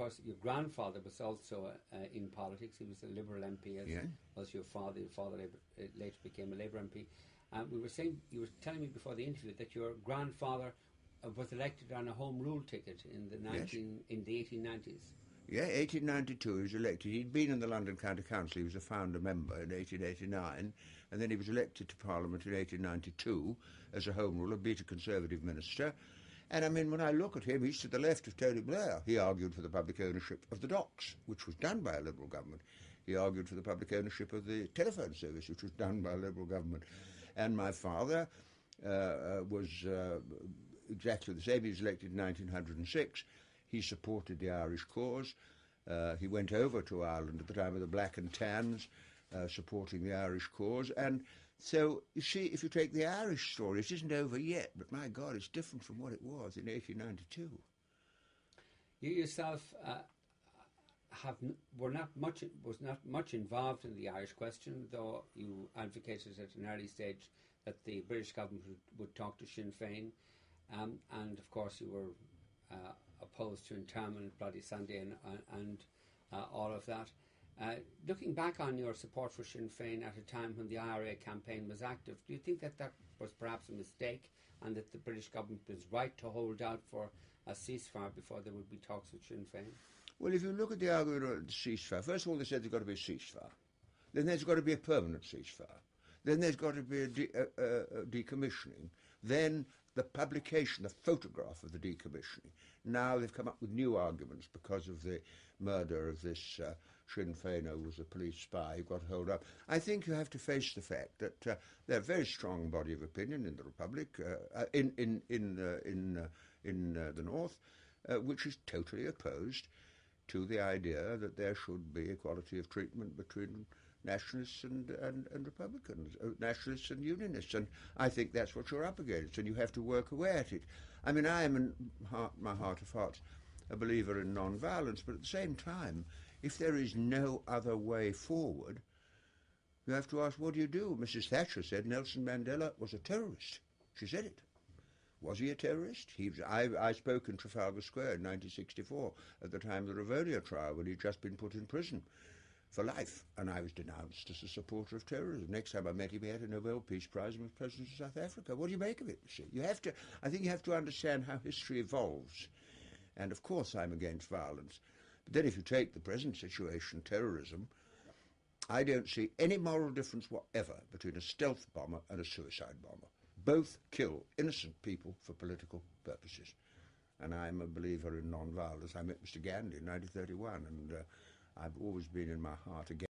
course, your grandfather was also in politics. He was a Liberal MP, as was your father. Your father later became a Labour MP. You were telling me before the interview that your grandfather was elected on a Home Rule ticket in the 1890s. Yeah, 1892 he was elected. He'd been in the London County Council. He was a founder member in 1889, and then he was elected to Parliament in 1892 as a Home Ruler, beat a Conservative minister. And I mean, when I look at him, he's to the left of Tony Blair. He argued for the public ownership of the docks, which was done by a Liberal government. He argued for the public ownership of the telephone service, which was done by a Liberal government. And my father was exactly the same. He was elected in 1906. He supported the Irish cause. He went over to Ireland at the time of the Black and Tans, supporting the Irish cause. And so, you see, if you take the Irish story, it isn't over yet, but my God, it's different from what it was in 1892. You yourself was not much involved in the Irish question, though you advocated at an early stage that the British government would talk to Sinn Féin, and of course you were opposed to internment, Bloody Sunday, and all of that. Looking back on your support for Sinn Féin at a time when the IRA campaign was active, do you think that was perhaps a mistake and that the British government was right to hold out for a ceasefire before there would be talks with Sinn Féin? Well, if you look at the argument of the ceasefire, first of all they said there's got to be a ceasefire. Then there's got to be a permanent ceasefire. Then there's got to be a decommissioning. Then the publication, the photograph of the decommissioning. Now they've come up with new arguments because of the murder of this Sinn Féiner who was a police spy who got held up. I think you have to face the fact that they're a very strong body of opinion in the Republic, in the North, which is totally opposed to the idea that there should be equality of treatment between nationalists and Republicans, nationalists and unionists, and I think that's what you're up against, and you have to work away at it. I mean, I am in my heart of hearts a believer in non-violence, but at the same time, if there is no other way forward, you have to ask, what do you do? Mrs. Thatcher said Nelson Mandela was a terrorist. She said it. Was he a terrorist? I spoke in Trafalgar Square in 1964 at the time of the Ravonia trial when he'd just been put in prison for life, and I was denounced as a supporter of terrorism. Next time I met him, he had a Nobel Peace Prize and was President of South Africa. What do you make of it? You see, I think you have to understand how history evolves. And of course I'm against violence. But then if you take the present situation, terrorism, I don't see any moral difference whatever between a stealth bomber and a suicide bomber. Both kill innocent people for political purposes. And I'm a believer in non-violence. I met Mr. Gandhi in 1931, and I've always been in my heart against